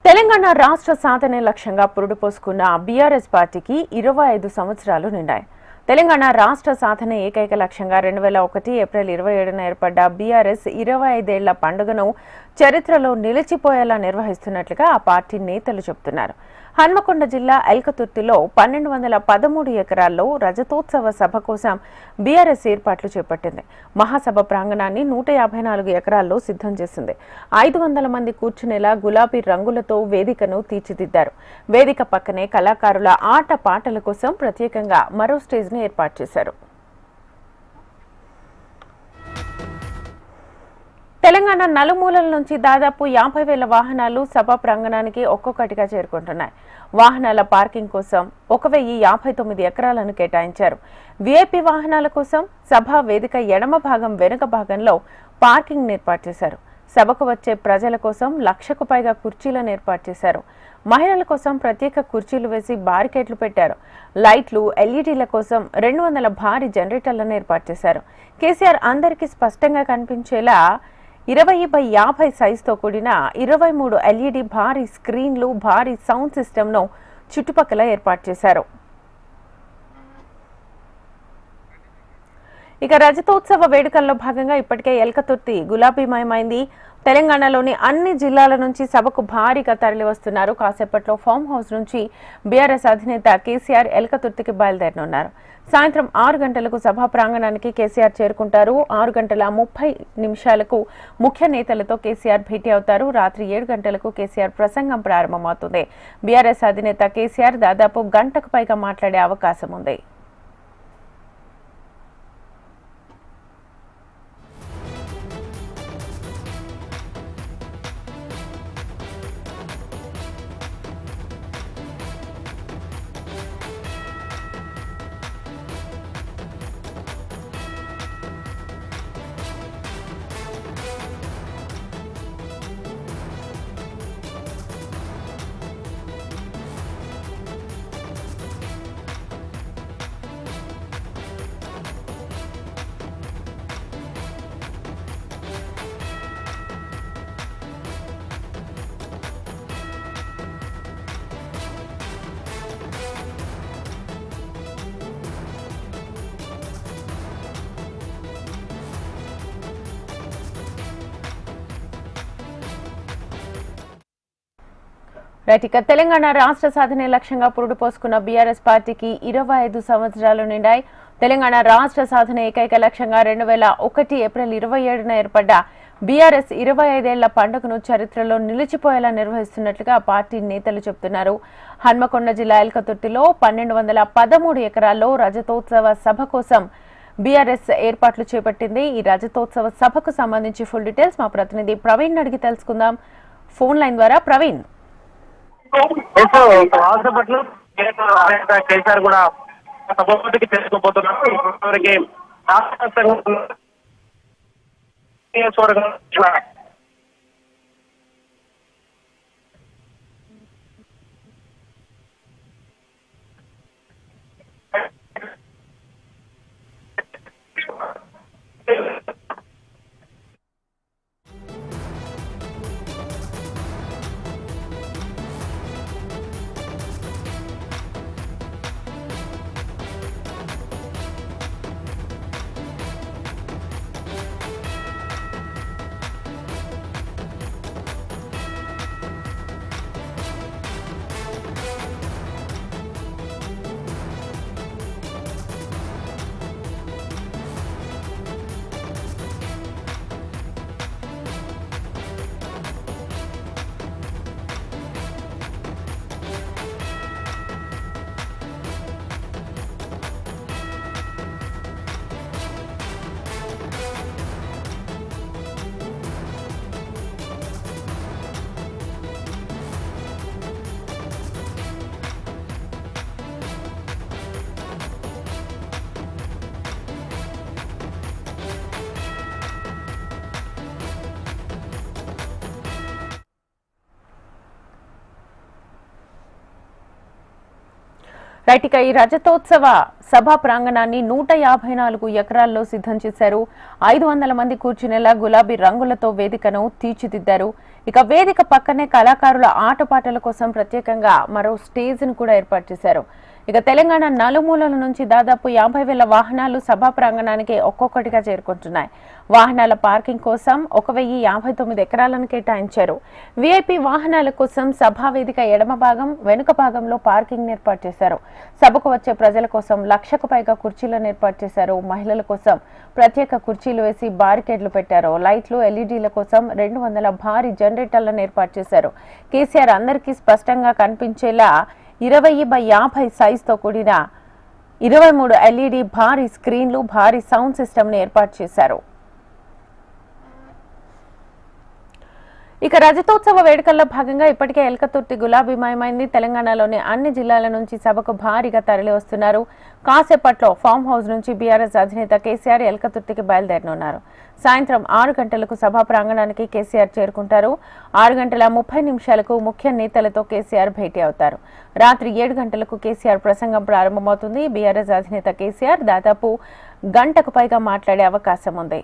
తెలంగాణ రాష్ట్ర సాధనే లక్ష్యంగా పురుడు పోసుకున్న బీఆర్ఎస్ పార్టీకి 25 సంవత్సరాలు నిండాయి. తెలంగాణ రాష్ట్ర సాధన ఏకైక లక్ష్యంగా 2001 ఏప్రిల్ 27న ఏర్పడ్డ బీఆర్ఎస్ 25 ఏళ్ల పండుగను చరిత్రలో నిలిచిపోయేలా నిర్వహిస్తున్నట్లుగా ఆ పార్టీ నేతలు చెబుతున్నారు. హన్మకొండ జిల్లా ఎల్కతుర్తిలో 1213 ఎకరాల్లో రజతోత్సవ సభ కోసం బీఆర్ఎస్ ఏర్పాట్లు చేపట్టింది. మహాసభ ప్రాంగణాన్ని 154 ఎకరాల్లో సిద్ధం చేసింది. 500 మంది కూర్చునేలా గులాబీ రంగులతో వేదికను తీర్చిదిద్దారు. వేదిక పక్కనే కళాకారుల ఆట పాటల కోసం ప్రత్యేకంగా మరో స్టేజ్ ను ఏర్పాటు చేశారు. తెలంగాణ నలుమూలల నుంచి దాదాపు 50,000 వాహనాలు సభ ప్రాంగణానికి ఒక్కొక్కటిగా చేరుకుంటున్నాయి. వాహనాల పార్కింగ్ కోసం 1059 ఎకరాలను కేటాయించారు. వీఐపీ వాహనాల కోసం సభా వేదిక ఎడమ భాగం వెనుక భాగంలో పార్కింగ్ ఏర్పాటు చేశారు. సభకు వచ్చే ప్రజల కోసం 1,00,000కు పైగా కుర్చీలను ఏర్పాటు చేశారు. మహిళల కోసం ప్రత్యేక కుర్చీలు వేసి బారికేడ్లు పెట్టారు. లైట్లు, ఎల్ఈడీల కోసం 200 భారీ జనరేటర్లను ఏర్పాటు చేశారు. కేసీఆర్ అందరికీ స్పష్టంగా కనిపించేలా 20x50 సైజుతో కూడిన 23 ఎల్ఈడీ భారీ స్క్రీన్లు, భారీ సౌండ్ సిస్టమ్ను చుట్టుపక్కల ఏర్పాటు చేశారు. ఇక రజతోత్సవ వేడుకల్లో భాగంగా ఇప్పటికే ఎల్కతుర్తి గులాబీమయమైంది. తెలంగాణలోని అన్ని జిల్లాల నుంచి సభకు భారీగా తరలివస్తున్నారు. కాసేపట్లో ఫామ్ హౌస్ నుంచి బీఆర్ఎస్ అధినేత కేసీఆర్ ఎల్కతుర్తికి బయలుదేరనున్నారు. సాయంత్రం 6 గంటలకు సభా ప్రాంగణానికి కేసీఆర్ చేరుకుంటారు. 6:30 ముఖ్య నేతలతో కేసీఆర్ భేటీ అవుతారు. రాత్రి 7 గంటలకు కేసీఆర్ ప్రసంగం ప్రారంభమవుతుంది. బీఆర్ఎస్ అధినేత కేసీఆర్ దాదాపు గంటకు పైగా మాట్లాడే అవకాశం ఉంది. ఇక తెలంగాణ రాష్ట్ర సాధనే లక్ష్యంగా పురుడు పోసుకున్న బీఆర్ఎస్ పార్టీకి 25 సంవత్సరాలు నిండాయి. తెలంగాణ రాష్ట్ర సాధన ఏకైక లక్ష్యంగా 2001 ఏప్రిల్ 27న ఏర్పడ్డ బీఆర్ఎస్ 25 ఏళ్ల పండుగను చరిత్రలో నిలిచిపోయేలా నిర్వహిస్తున్నట్లుగా ఆ పార్టీ నేతలు చెబుతున్నారు. హన్మకొండ జిల్లా ఎల్కతుర్తిలో 1213 ఎకరాల్లో రజతోత్సవ సభ కోసం బీఆర్ఎస్ ఏర్పాట్లు చేపట్టింది. ఈ రజతోత్సవ సభకు సంబంధించి ఫుల్ డీటెయిల్స్ మా ప్రతినిధి ప్రవీణ్ అడిగి తెలుసుకుందాం. ఫోన్ లైన్ ద్వారా ప్రవీణ్. కేసీఆర్ కూడా సభకి చేసుకోబోతున్నారు. రైట్, ఇక ఈ రజతోత్సవ సభా ప్రాంగణాన్ని 154 ఎకరాల్లో సిద్ధం చేశారు. 500 మంది కూర్చునేలా గులాబీ రంగులతో వేదికను తీర్చిదిద్దారు. ఇక వేదిక పక్కనే కళాకారుల ఆటపాటల కోసం ప్రత్యేకంగా మరో స్టేజ్ ను కూడా ఏర్పాటు చేశారు. ఇక తెలంగాణ నలుమూలల నుంచి దాదాపు 50,000 వాహనాలు సభా ప్రాంగణానికి ఒక్కొక్కటిగా చేరుకుంటున్నాయి. వాహనాల పార్కింగ్ కోసం 1059 ఎకరాలను కేటాయించారు. వీఐపీ వాహనాల కోసం సభా వేదిక ఎడమ భాగం, వెనుక భాగంలో పార్కింగ్ ఏర్పాటు చేశారు. సభకు వచ్చే ప్రజల కోసం 1,00,000కు పైగా కుర్చీలను ఏర్పాటు చేశారు. మహిళల కోసం ప్రత్యేక కుర్చీలు వేసి బారికేడ్లు పెట్టారు. లైట్లు, ఎల్ఈడీల కోసం 200 భారీ జనరేటర్లను ఏర్పాటు చేశారు. కేసీఆర్ అందరికీ స్పష్టంగా కనిపించేలా 20x50 సైజుతో కూడిన 23 ఎల్ఈడీ భారీ స్క్రీన్లు, భారీ సౌండ్ సిస్టమ్ ను ఏర్పాటు చేశారు. ఇక రజతోత్సవ వేడుకల్లో భాగంగా ఇప్పటికే ఎల్కతుర్తి గులాబీమయమైంది. తెలంగాణలోని అన్ని జిల్లాల నుంచి సభకు భారీగా తరలి వస్తున్నారు. కాసేపట్లో ఫామ్ హౌస్ నుంచి బీఆర్ఎస్ అధినేత కేసీఆర్ ఎల్కతుర్తికి బయలుదేరనున్నారు. సాయంత్రం 6 గంటలకు సభా ప్రాంగణానికి కేసీఆర్ చేరుకుంటారు. 6:30 ముఖ్య నేతలతో కేసీఆర్ భేటీ అవుతారు. రాత్రి 7 గంటలకు కేసీఆర్ ప్రసంగం ప్రారంభమవుతుంది. బీఆర్ఎస్ అధినేత కేసీఆర్ దాదాపు గంటకు పైగా మాట్లాడే అవకాశం ఉంది.